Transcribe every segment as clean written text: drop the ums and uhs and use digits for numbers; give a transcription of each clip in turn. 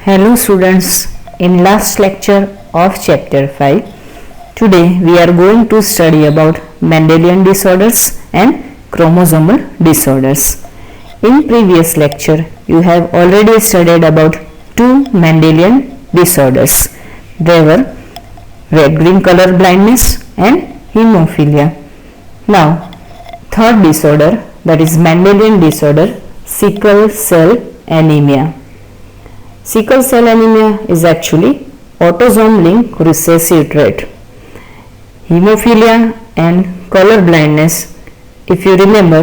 Hello students, in last lecture of chapter 5, today we are going to study about Mendelian disorders and chromosomal disorders. In previous lecture, you have already studied about two Mendelian disorders. They were red-green color blindness and hemophilia. Now, third disorder, that is Mendelian disorder, sickle cell anemia. Sickle cell anemia is actually autosome-linked recessive trait. Hemophilia and color blindness, if you remember,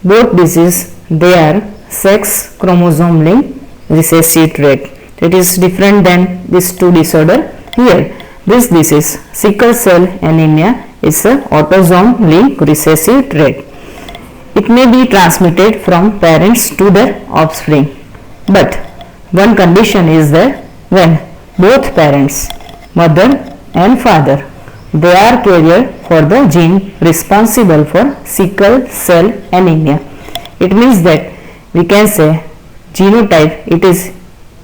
both diseases they are sex chromosome-linked recessive trait. It is different than these two disorder. Here, this disease, sickle cell anemia, is a autosome-linked recessive trait. It may be transmitted from parents to their offspring, but one condition is there when both parents, mother and father, they are carrier for the gene responsible for sickle cell anemia. It means that we can say genotype it is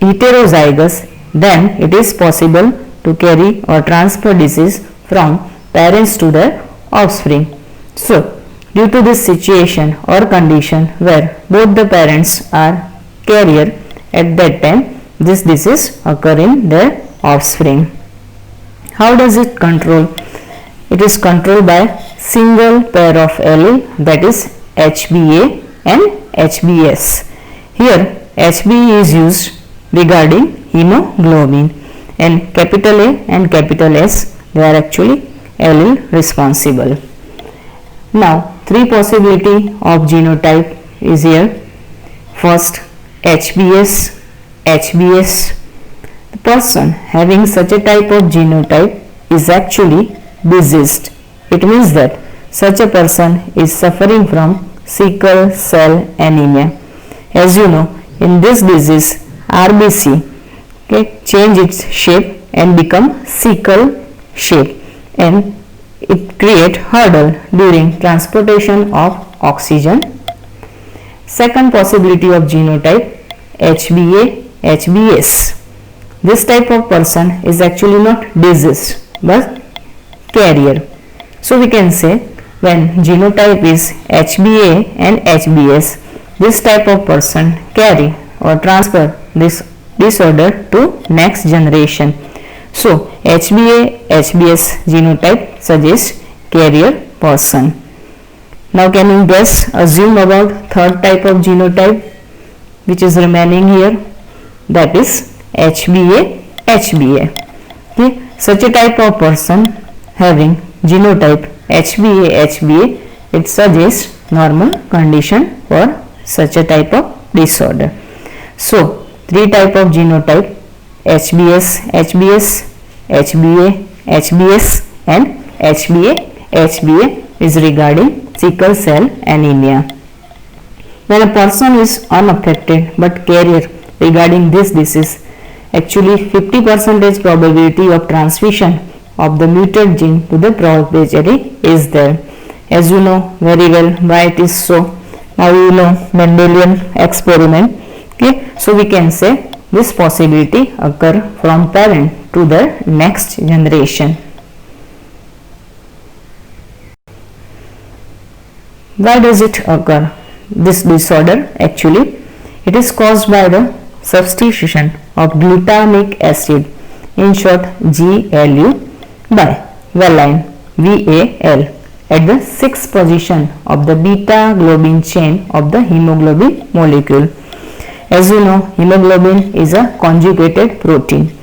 heterozygous, then it is possible to carry or transfer disease from parents to their offspring. So, due to this situation or condition where both the parents are carrier, at that time this disease occur in their offspring. How does it control? It is controlled by single pair of allele, that is HBA and HBS. Here HBE is used regarding hemoglobin and capital A and capital S, they are actually allele responsible. Now three possibility of genotype is here. First, HBS, HBS. The person having such a type of genotype is actually diseased. It means that such a person is suffering from sickle cell anemia. As you know, in this disease, RBC change its shape and become sickle shape, and it create hurdle during transportation of oxygen. Second possibility of genotype, HBA, HBS. This type of person is actually not diseased but carrier. So we can say when genotype is HBA and HBS, this type of person carry or transfer this disorder to next generation. So HBA, HBS genotype suggests carrier person. Now can you guess, assume about third type of genotype which is remaining here, that is HBA, HBA. Okay. Such a type of person having genotype HBA, HBA, it suggests normal condition for such a type of disorder. So three type of genotype, HBS, HBS, HBA, HBS and HBA, HBA is regarding sickle cell anemia. When a person is unaffected but carrier regarding this disease, actually 50% probability of transmission of the mutant gene to the progeny is there. As you know very well why it is so. Now you know Mendelian experiment. Okay, so we can say this possibility occur from parent to the next generation. Why does it occur? This disorder actually it is caused by the substitution of glutamic acid, in short GLU, by valine VAL at the 6th position of the beta globin chain of the hemoglobin molecule. As you know, hemoglobin is a conjugated protein.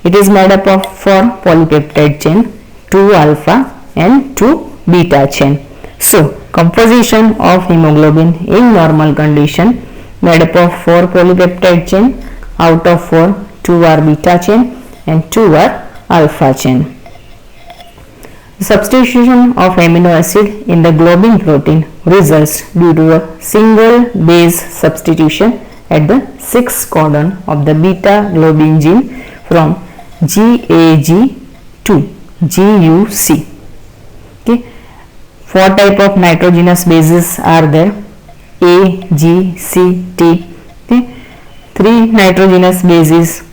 It is made up of 4 polypeptide chain, 2 alpha and 2 beta chain. So composition of hemoglobin in normal condition made up of 4 polypeptide chain, out of 4 2 are beta chain and 2 are alpha chain. The substitution of amino acid in the globin protein results due to a single base substitution at the 6th codon of the beta globin gene from GAG to GUC. Okay. 4 type of nitrogenous bases are there, A, G, C, T. Okay. 3 nitrogenous bases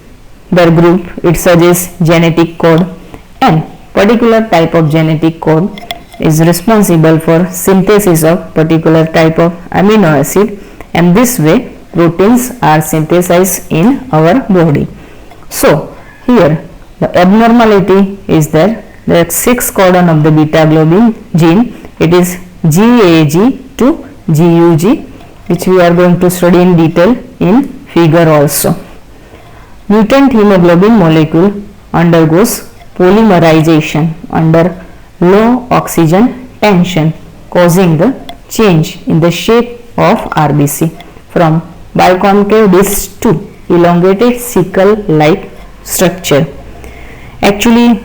their group, it suggests genetic code, and particular type of genetic code is responsible for synthesis of particular type of amino acid, and this way proteins are synthesized in our body. So here the abnormality is there, the 6 codon of the beta globin gene, it is GAG to GUG, which we are going to study in detail in figure also. Mutant hemoglobin molecule undergoes polymerization under low oxygen tension, causing the change in the shape of RBC from biconcave disc to elongated sickle-like structure. Actually,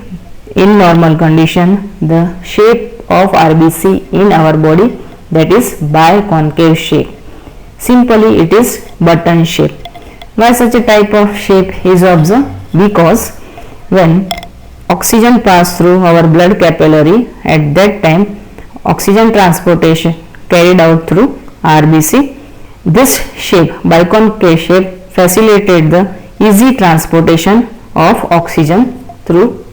in normal condition, the shape of RBC in our body, that is biconcave shape. Simply it is button shape. Why such a type of shape is observed? Because when oxygen pass through our blood capillary, at that time oxygen transportation carried out through RBC, this shape, biconcave shape, facilitated the easy transportation of oxygen through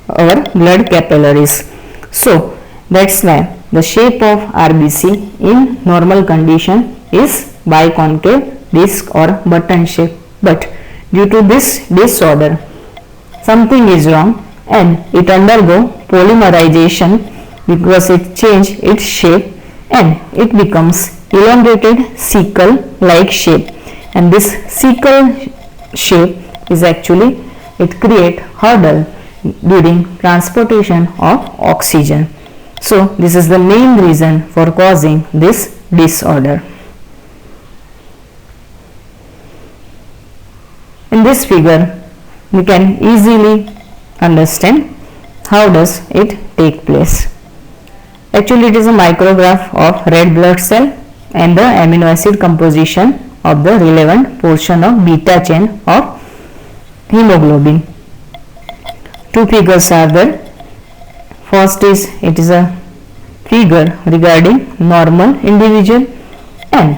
our blood capillaries. So that's why the shape of RBC in normal condition is biconcave disc or button shape, but due to this disorder something is wrong and it undergo polymerization because it change its shape and it becomes elongated sickle like shape, and this sickle shape is actually it create hurdle during transportation of oxygen. So this is the main reason for causing this disorder. In this figure we can easily understand how does it take place. Actually it is a micrograph of red blood cell and the amino acid composition of the relevant portion of beta chain of hemoglobin. Two figures are there. First is it is a figure regarding normal individual, and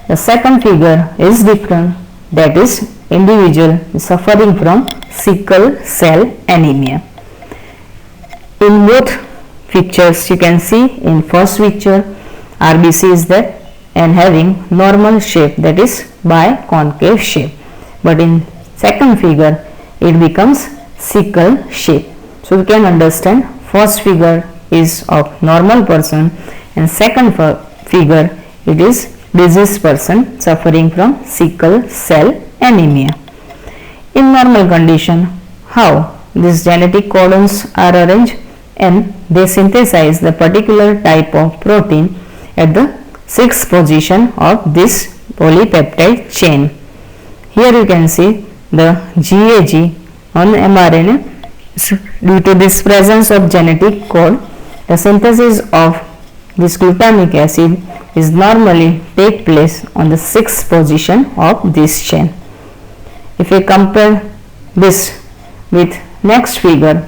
the second figure is different, that is individual suffering from sickle cell anemia. In both pictures you can see, in first picture RBC is there and having normal shape, that is biconcave shape, but in second figure it becomes sickle shape. So we can understand first figure is of normal person and second figure it is diseased person suffering from sickle cell anemia. In normal condition, how these genetic codons are arranged and they synthesize the particular type of protein at the 6th position of this polypeptide chain. Here you can see the GAG on mRNA. So due to this presence of genetic code, the synthesis of this glutamic acid is normally take place on the 6th position of this chain. If we compare this with next figure,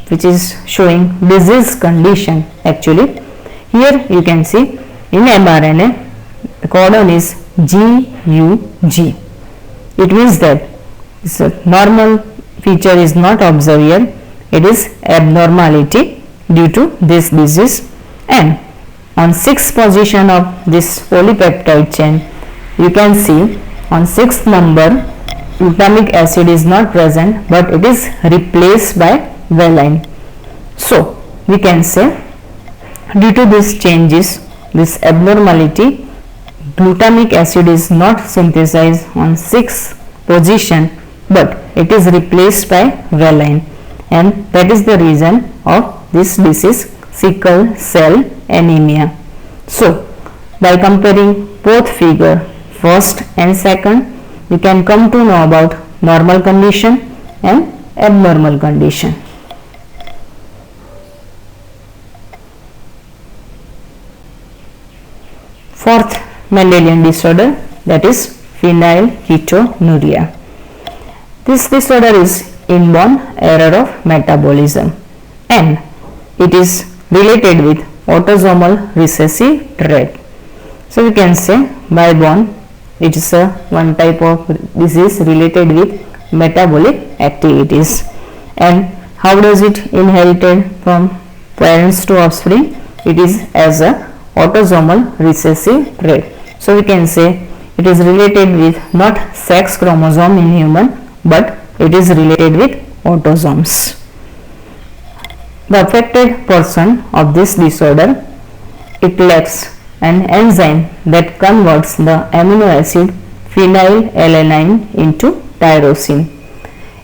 which is showing disease condition, actually here you can see in mRNA the codon is GUG. It means that this normal feature is not observed here, it is abnormality due to this disease, and on 6th position of this polypeptide chain you can see on 6th number glutamic acid is not present but it is replaced by valine. So we can say due to these changes, this abnormality, glutamic acid is not synthesized on 6th position but it is replaced by valine, and that is the reason of this disease, sickle cell anemia. So by comparing both figure first and second, we can come to know about normal condition and abnormal condition. Fourth Mendelian disorder, that is phenylketonuria. This disorder is inborn error of metabolism and it is related with autosomal recessive trait. So we can say by born it is a one type of disease related with metabolic activities. And how does it inherited from parents to offspring? It is as a autosomal recessive trait. So we can say it is related with not sex chromosome in human, but it is related with autosomes. The affected person of this disorder, it lacks an enzyme that converts the amino acid phenylalanine into tyrosine.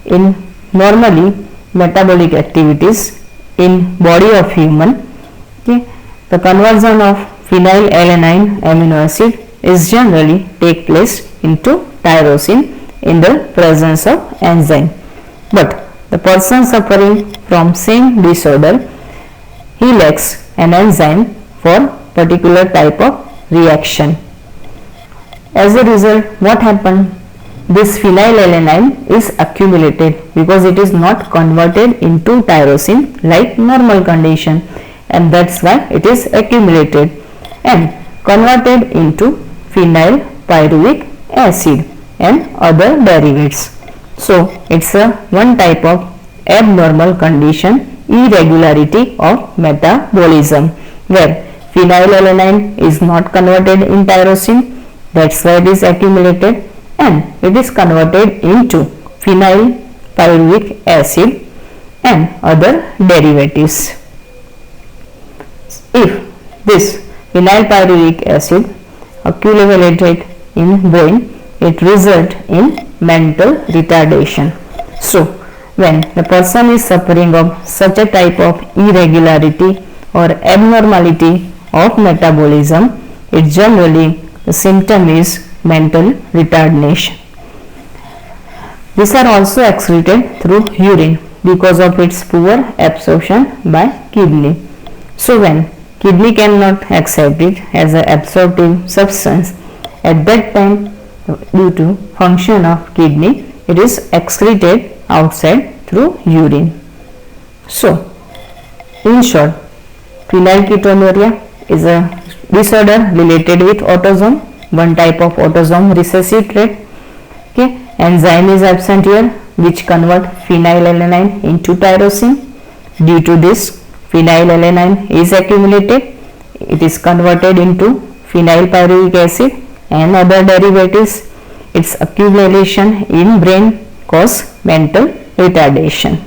In normally metabolic activities in body of human, okay, the conversion of phenylalanine amino acid is generally take place into tyrosine in the presence of enzyme. But the person suffering from same disorder, he lacks an enzyme for particular type of reaction. As a result, what happened? This phenylalanine is accumulated because it is not converted into tyrosine like normal condition, and that's why it is accumulated and converted into phenylpyruvic acid and other derivatives. So it's a one type of abnormal condition, irregularity of metabolism, where phenylalanine is not converted in tyrosine, that's why it is accumulated, and it is converted into phenylpyruvic acid and other derivatives. If this phenylpyruvic acid accumulated in brain, it results in mental retardation. So when the person is suffering of such a type of irregularity or abnormality of metabolism, it generally the symptom is mental retardation. These are also excreted through urine because of its poor absorption by kidney. So when kidney cannot accept it as an absorptive substance, at that time due to function of kidney, it is excreted outside through urine. So in short, phenylketonuria is a disorder related with autosome, one type of autosome recessive trait. Okay, enzyme is absent here which convert phenylalanine into tyrosine. Due to this, phenylalanine is accumulated, it is converted into phenylpyruvic acid and other derivatives. Its accumulation in brain cause mental retardation.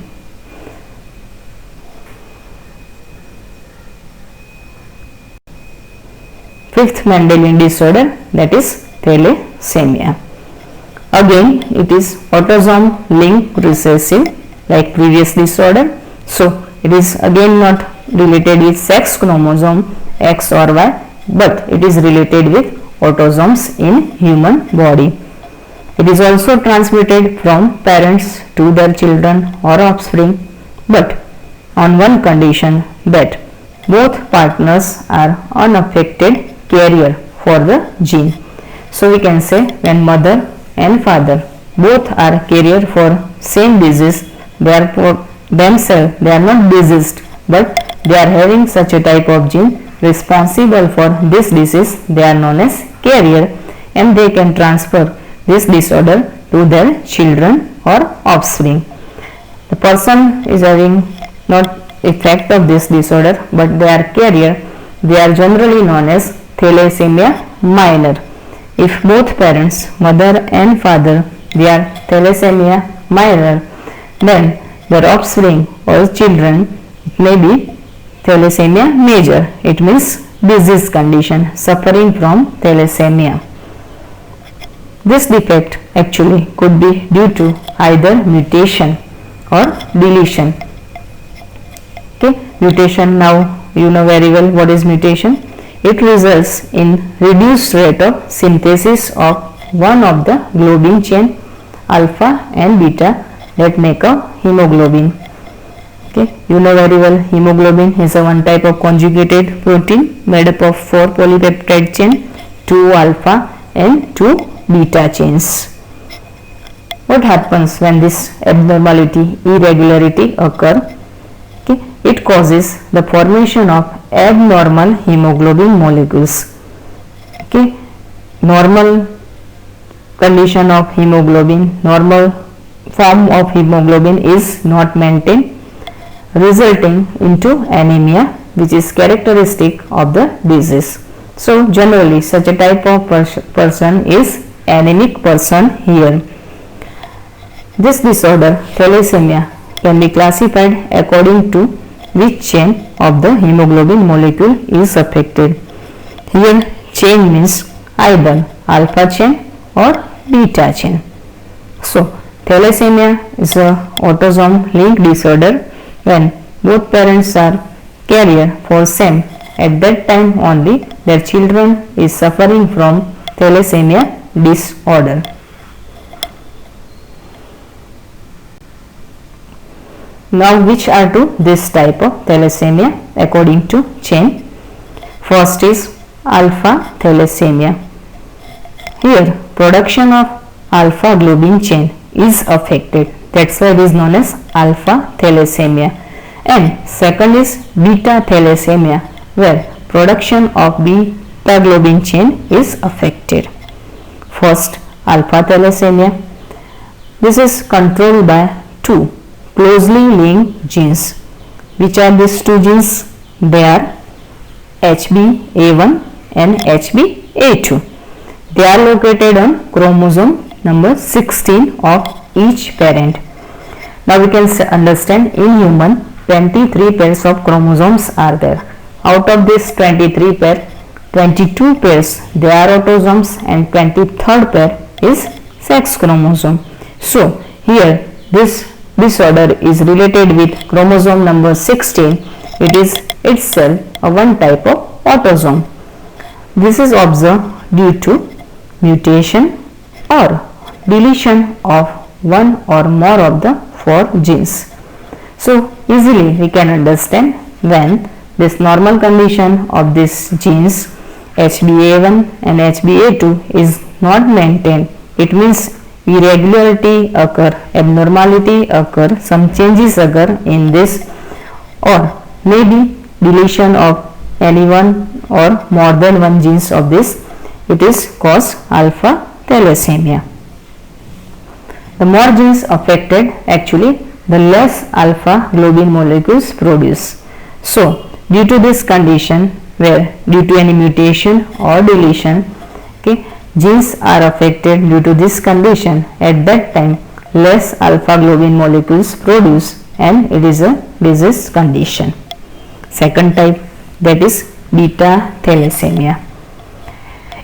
Fifth Mendelian disorder, that is thalassemia. Again it is autosome linked recessive like previous disorder. So it is again not related with sex chromosome X or Y, but it is related with autosomes in human body. It is also transmitted from parents to their children or offspring, but on one condition, that both partners are unaffected carrier for the gene. So we can say when mother and father both are carrier for same disease, therefore themselves they are not diseased, but they are having such a type of gene responsible for this disease, they are known as carrier, and they can transfer this disorder to their children or offspring. The person is having not effect of this disorder, but they are carrier, they are generally known as thalassemia minor. If both parents, mother and father, they are thalassemia minor, then their offspring or children may be thalassemia major. It means disease condition suffering from thalassemia. This defect actually could be due to either mutation or deletion. Okay, mutation, now you know very well what is mutation. It results in reduced rate of synthesis of one of the globin chain alpha and beta that make a hemoglobin. Okay, you know very well hemoglobin is a one type of conjugated protein made up of 4 polypeptide chain, 2 alpha and 2 beta chains. What happens when this abnormality, irregularity occur? Okay, it causes the formation of abnormal hemoglobin molecules. Okay, normal condition of hemoglobin, normal form of hemoglobin is not maintained, resulting into anemia, which is characteristic of the disease. So generally such a type of person is anemic person here. This disorder, thalassemia, can be classified according to which chain of the hemoglobin molecule is affected. Here chain means either alpha chain or beta chain. So thalassemia is a autosome linked disorder when both parents are carrier for same. At that time only their children is suffering from thalassemia disorder. Now which are to this type of thalassemia according to chain? First is alpha thalassemia. Here production of alpha globin chain is affected, that's why it is known as alpha thalassemia. And second is beta thalassemia, where production of beta globin chain is affected. First, alpha thalassemia. This is controlled by two closely linked genes. Which are these two genes? They are HbA1 and HbA2. They are located on chromosome number 16 of each parent. Now we can understand in human 23 pairs of chromosomes are there. Out of this 23 pair, 22 pairs they are autosomes and 23rd pair is sex chromosome. So here this disorder is related with chromosome number 16. It is itself a one type of autosome. This is observed due to mutation or deletion of one or more of the four genes. So easily we can understand when this normal condition of these genes HbA1 and HbA2 is not maintained, it means irregularity occur, abnormality occur, some changes occur in this, or maybe deletion of any one or more than one genes of this, it is cause alpha thalassemia. The more genes affected, actually the less alpha globin molecules produce. So due to this condition, where due to any mutation or deletion, okay, genes are affected due to this condition, at that time less alpha globin molecules produce and it is a disease condition. Second type, that is beta thalassemia.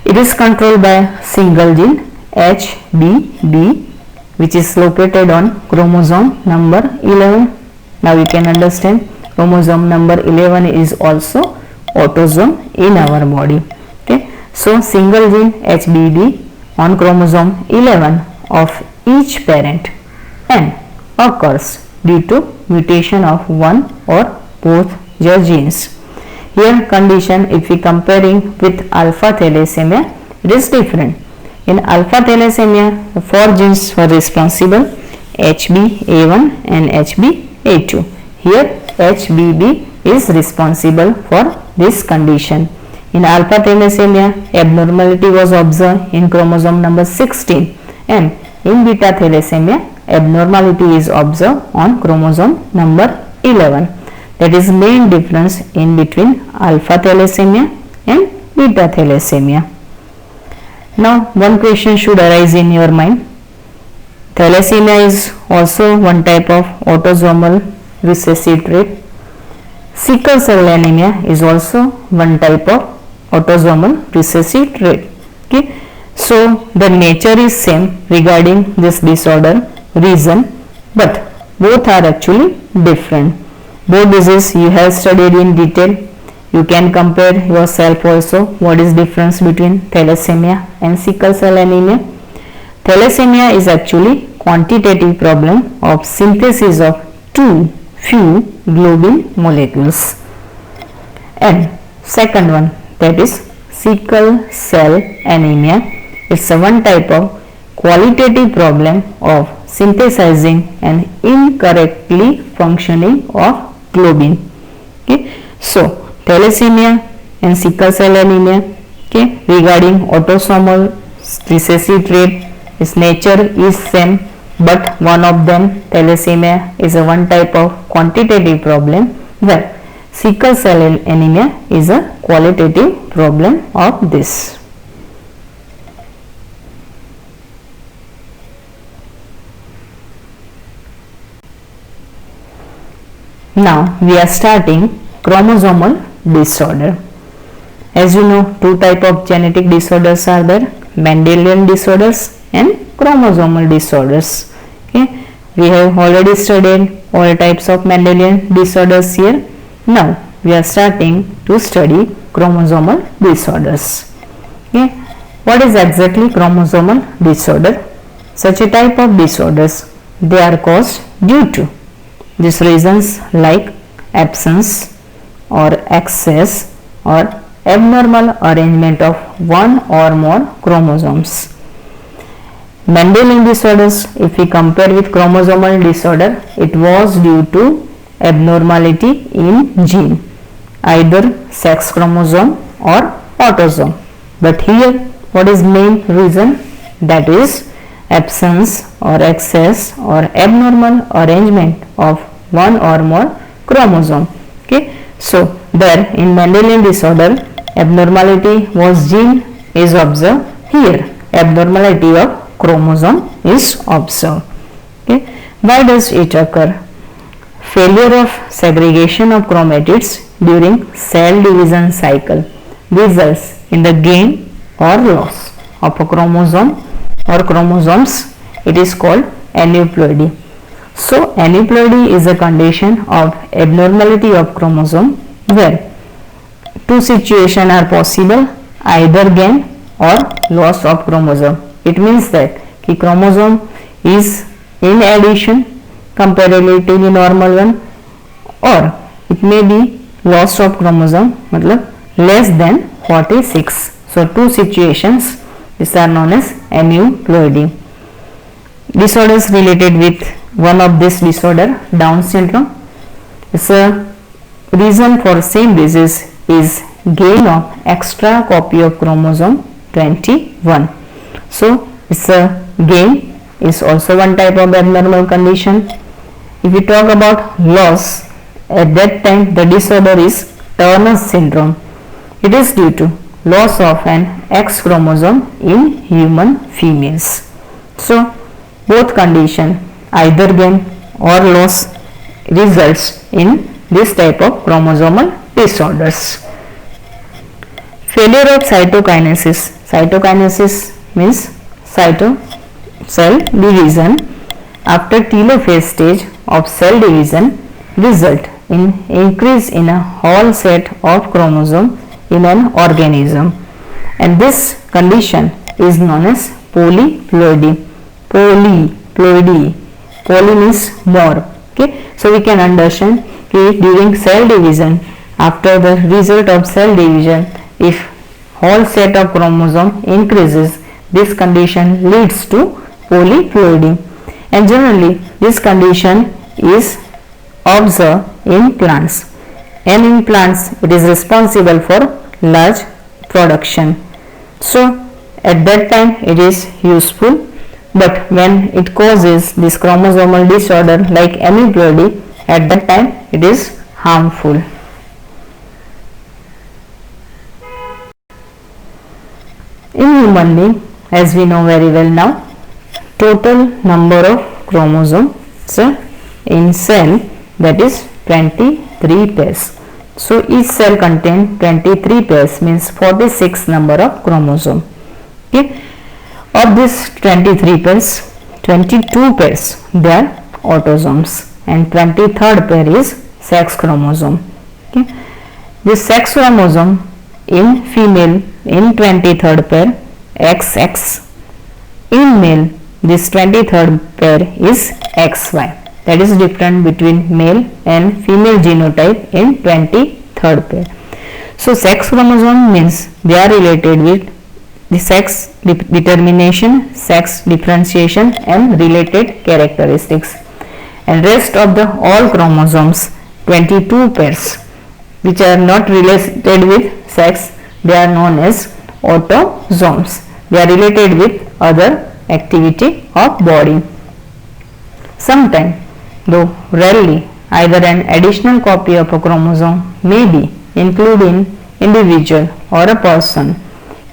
It is controlled by single gene HBB, which is located on chromosome number 11. Now we can understand chromosome number 11 is also autosome in our body. Okay, so single gene HBB on chromosome 11 of each parent and occurs due to mutation of one or both their genes. Here condition, if we comparing with alpha thalassemia, it is different. In alpha thalassemia, the four genes were responsible, HbA1 and HbA2. Here HBB is responsible for this condition. In alpha thalassemia, abnormality was observed in chromosome number 16, and in beta thalassemia, abnormality is observed on chromosome number 11. That is main difference in between alpha thalassemia and beta thalassemia. Now one question should arise in your mind. Thalassemia is also one type of autosomal recessive trait. Sickle cell anemia is also one type of autosomal recessive trait. Okay, so the nature is same regarding this disorder reason, but both are actually different. Both diseases you have studied in detail. You can compare yourself also what is difference between thalassemia and sickle cell anemia. Thalassemia is actually quantitative problem of synthesis of too few globin molecules. And second one, that is sickle cell anemia. It's a one type of qualitative problem of synthesizing and incorrectly functioning of globin. Okay, so thalassemia and sickle cell anemia, okay, regarding autosomal recessive trait, its nature is same, but one of them, thalassemia, is a one type of quantitative problem, where sickle cell anemia is a qualitative problem of this. Now we are starting chromosomal disorder. As you know, two type of genetic disorders are there, Mendelian disorders and chromosomal disorders. Okay, we have already studied all types of Mendelian disorders here. Now we are starting to study chromosomal disorders. Okay, what is exactly chromosomal disorder? Such a type of disorders, they are caused due to these reasons like absence or excess or abnormal arrangement of one or more chromosomes. Mendelian disorders, if we compare with chromosomal disorder, it was due to abnormality in gene, either sex chromosome or autosome. But here, what is main reason? That is absence or excess or abnormal arrangement of one or more chromosome. Okay, so there in Mendelian disorder, abnormality was gene is observed. Here, abnormality of chromosome is observed. Okay, why does it occur? Failure of segregation of chromatids during cell division cycle results in the gain or loss of a chromosome or chromosomes. It is called aneuploidy. So aneuploidy is a condition of abnormality of chromosome where two situations are possible, either gain or loss of chromosome. It means that the chromosome is in addition comparatively normal one, or it may be loss of chromosome matlab less than 46. So two situations, these are known as aneuploidy. Disorders related with one of this disorder, Down syndrome. It's a reason for same disease is gain of extra copy of chromosome 21. So it's a gain is also one type of abnormal condition. If we talk about loss, at that time the disorder is Turner syndrome. It is due to loss of an X chromosome in human females. So both condition, either gain or loss, results in this type of chromosomal disorders. Failure of cytokinesis. Cytokinesis means cell division after telophase stage of cell division result in increase in a whole set of chromosome in an organism, and this condition is known as polyploidy. Poly means more. Okay, so we can understand that during cell division, after the result of cell division, if whole set of chromosome increases, this condition leads to polyploidy, and generally this condition is observed in plants, and in plants it is responsible for large production. So at that time it is useful, but when it causes this chromosomal disorder like aneuploidy, at that time it is harmful. In human being, as we know very well now, total number of chromosomes in cell, that is 23 pairs. So each cell contains 23 pairs, means 46 number of chromosome. Okay. Of this 23 pairs, 22 pairs they are autosomes, and 23rd pair is sex chromosome. Okay. This sex chromosome in female in 23rd pair XX, in male this 23rd pair is XY. That is different between male and female genotype in 23rd pair. So sex chromosome means they are related with the sex determination, sex differentiation and related characteristics, and rest of the all chromosomes 22 pairs which are not related with sex, they are known as autosomes. They are related with other activity of body. Sometimes, though rarely, either an additional copy of a chromosome may be included in individual or a person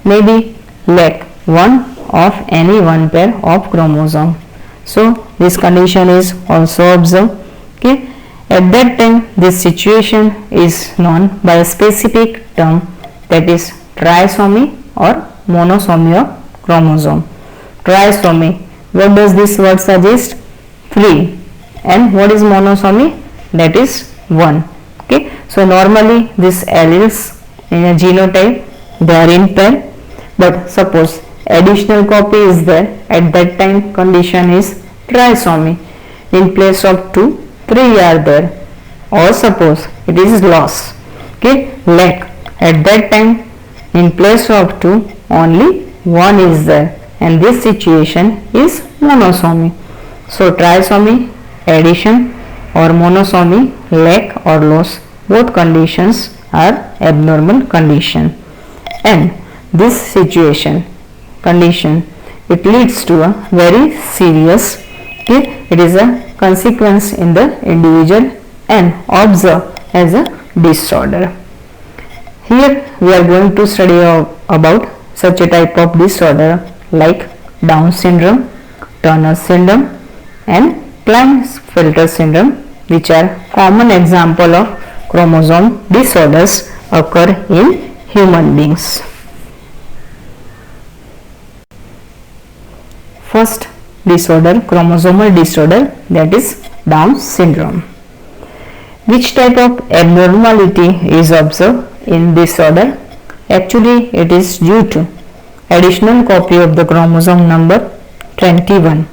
may be lack one of any one pair of chromosome. So this condition is also observed. Okay. At that time, this situation is known by a specific term, that is trisomy or monosomy of chromosome. Trisomy, what does this word suggest? 3. And what is monosomy? That is 1. Okay. So normally this alleles in a genotype, they are in pair, but suppose additional copy is there, at that time condition is trisomy. In place of 2, 3 are there, or suppose it is loss, okay, lack, at that time in place of 2 only 1 is there, and this situation is monosomy. So trisomy, addition, or monosomy, lack or loss, both conditions are abnormal condition, and this situation condition, it leads to a very serious, okay, it is a consequence in the individual and observed as a disorder. Here we are going to study about such a type of disorder like Down syndrome, Turner syndrome and Klinefelter syndrome, which are common example of chromosome disorders occur in human beings. First disorder, chromosomal disorder, that is Down syndrome. Which type of abnormality is observed in disorder? Actually, it is due to additional copy of the chromosome number 21.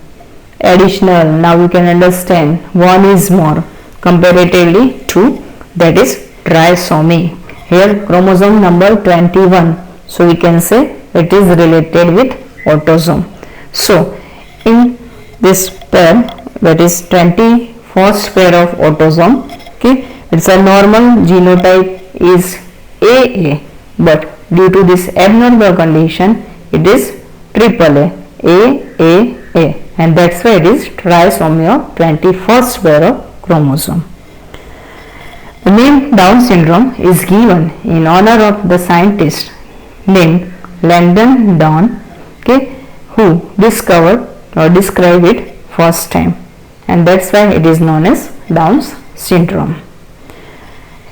Additional, now we can understand one is more comparatively to, that is trisomy. Here chromosome number 21, so we can say it is related with autosome. So in this pair, that is 21st pair of autosome, okay, it's a normal genotype is AA, but due to this abnormal condition it is AAA, AAA, and that's why it is trisomy of 21st pair of chromosome. The name Down syndrome is given in honor of the scientist named Langdon Down, okay, who discovered or described it first time, and that's why it is known as Down's syndrome.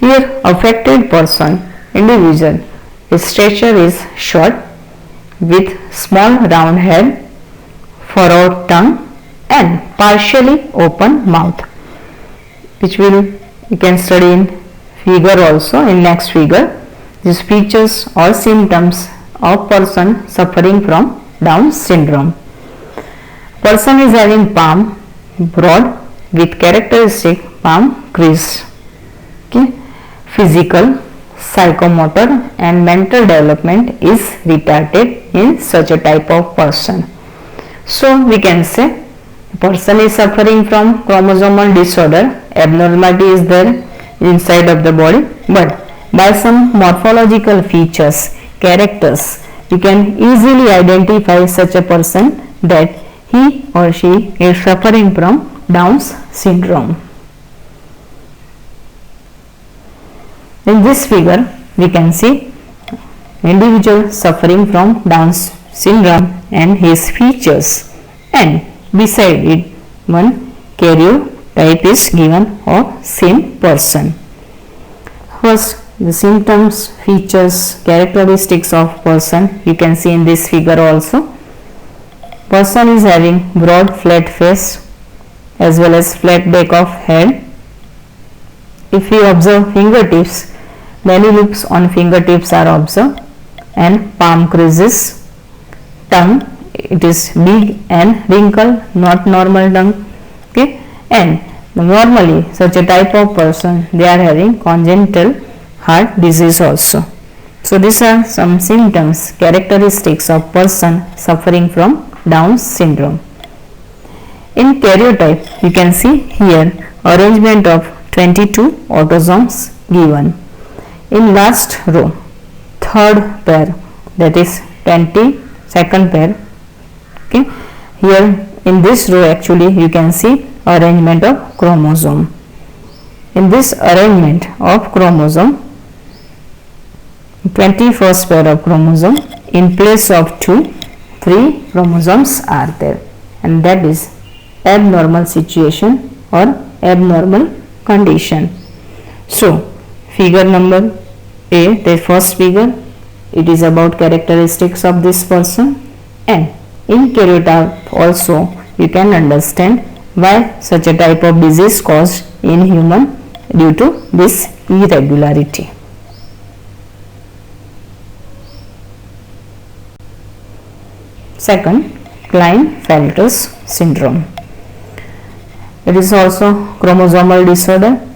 Here affected person, individual, his stature is short with small round head, furrowed tongue and partially open mouth, which we can study in figure also in next figure. These features or symptoms of person suffering from Down syndrome. Person is having palm broad with characteristic palm crease. Okay. Physical, psychomotor and mental development is retarded in such a type of person. So we can say person is suffering from chromosomal disorder, abnormality is there inside of the body, but by some morphological features, characters, you can easily identify such a person that he or she is suffering from Down's syndrome. In this figure, we can see individual suffering from Down's syndrome and his features, and beside it one karyotype is given of same person. First, the symptoms, features, characteristics of person you can see in this figure also. Person is having broad flat face as well as flat back of head. If we observe fingertips, many loops on fingertips are observed, and palm creases. Tongue, it is big and wrinkled, not normal tongue, okay, and normally such a type of person, they are having congenital heart disease also. So these are some symptoms, characteristics of person suffering from Down syndrome. In karyotype, you can see here arrangement of 22 autosomes given. In last row, third pair, that is 22nd pair, okay, here in this row actually you can see arrangement of chromosome. In this arrangement of chromosome, 21st pair of chromosome, in place of 2, 3 chromosomes are there, and that is abnormal situation or abnormal condition. So figure number A, the first figure, it is about characteristics of this person, and in karyotype also you can understand why such a type of disease caused in human due to this irregularity. Second, Klinefelter's syndrome. It is also chromosomal disorder.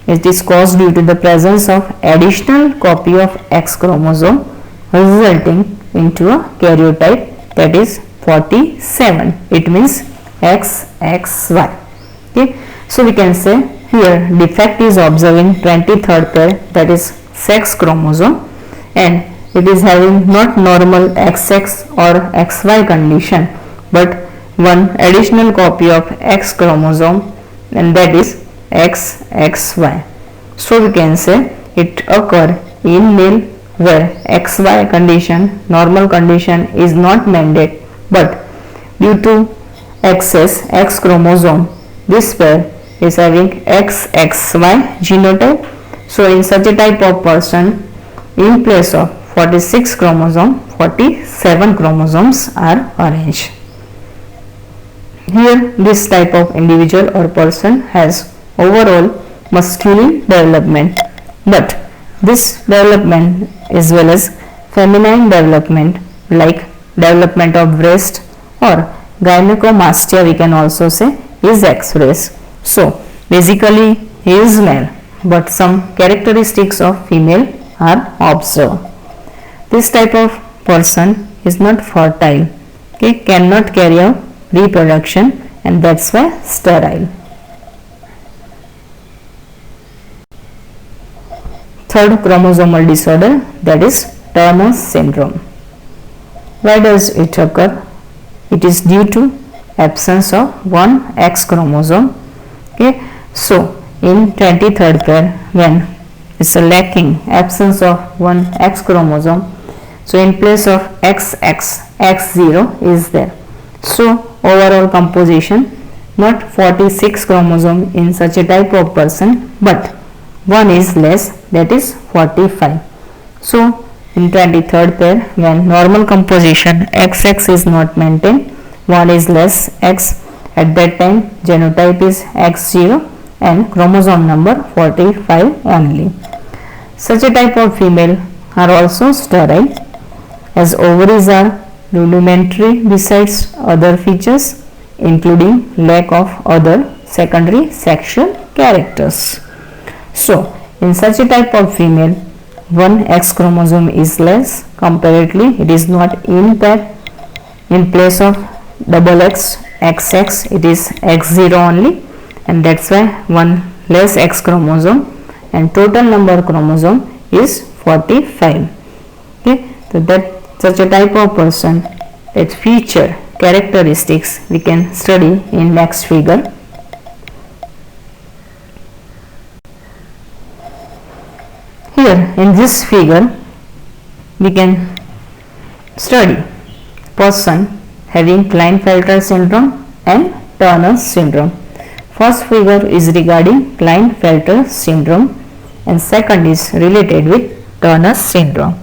It is caused due to the presence of additional copy of X chromosome resulting into a karyotype, that is 47. It means XXY. Okay, so we can say here defect is observed in 23rd pair, that is sex chromosome, and it is having not normal XX or XY condition but one additional copy of X chromosome, and that is XXY. So we can say it occur in male where XY condition, normal condition is not mandate, but due to excess X chromosome this pair is having XXY genotype. So in such a type of person, in place of 46 chromosome, 47 chromosomes are arranged. Here this type of individual or person has overall masculine development, but this development as well as feminine development like development of breast or gynecomastia we can also say is expressed. So basically he is male, but some characteristics of female are observed. This type of person is not fertile, okay, cannot carry out reproduction, and that's why sterile. Third chromosomal disorder, that is Turner syndrome. Why does it occur? It is due to absence of one X chromosome. Okay, so in 23rd pair when it's a lacking absence of one X chromosome, so in place of XX, X0 is there. So overall composition not 46 chromosome in such a type of person, but one is less, that is 45. So in 23rd pair when normal composition XX is not maintained, one is less X, at that time genotype is X0 and chromosome number 45 only. Such a type of female are also sterile, as ovaries are rudimentary besides other features including lack of other secondary sexual characters. So in such a type of female, one X chromosome is less, comparatively it is not in pair. In place of double X, XX, it is X0 only, and that's why one less X chromosome, and total number of chromosome is 45. Okay, so that such a type of person, that feature characteristics we can study in next figure. Here in this figure we can study person having Klinefelter syndrome and Turner syndrome. First figure is regarding Klinefelter syndrome and second is related with Turner syndrome.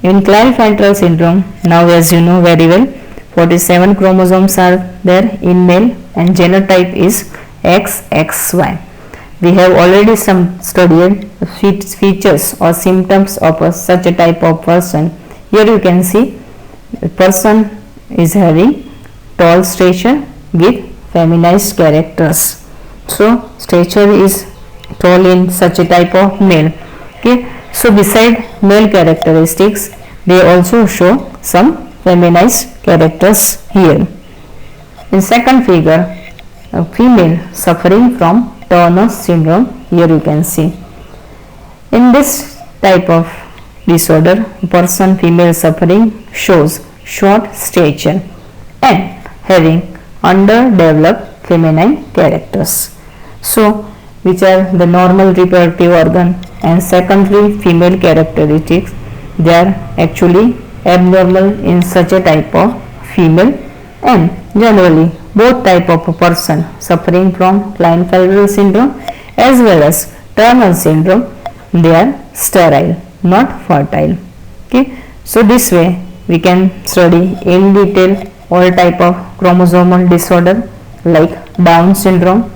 In Klinefelter syndrome, now as you know very well, 47 chromosomes are there in male and genotype is XXY. We have already studied features or symptoms of such a type of person. Here you can see the person is having tall stature with feminized characters. So stature is tall in such a type of male. Okay. So beside male characteristics, they also show some feminized characters here. In second figure, a female suffering from Turner syndrome, here you can see. In this type of disorder, person female suffering shows short stature and having underdeveloped feminine characters. So which are the normal reproductive organ and secondary female characteristics, they are actually abnormal in such a type of female, and generally both type of a person suffering from Klinefelter syndrome as well as Turner syndrome, they are sterile, not fertile. Okay, so this way we can study in detail all type of chromosomal disorder like Down syndrome,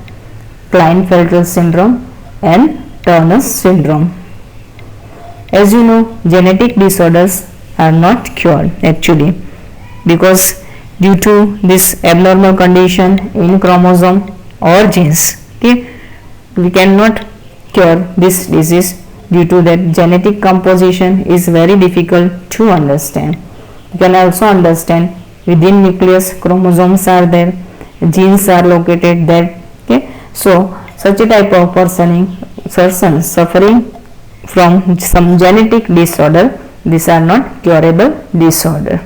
Klinefelter syndrome and Turner syndrome. As you know, genetic disorders are not cured actually, because due to this abnormal condition in chromosome or genes, okay, we cannot cure this disease due to that genetic composition is very difficult to understand. You can also understand within nucleus chromosomes are there, genes are located there. Okay, so such a type of person suffering from some genetic disorder, these are not curable disorder.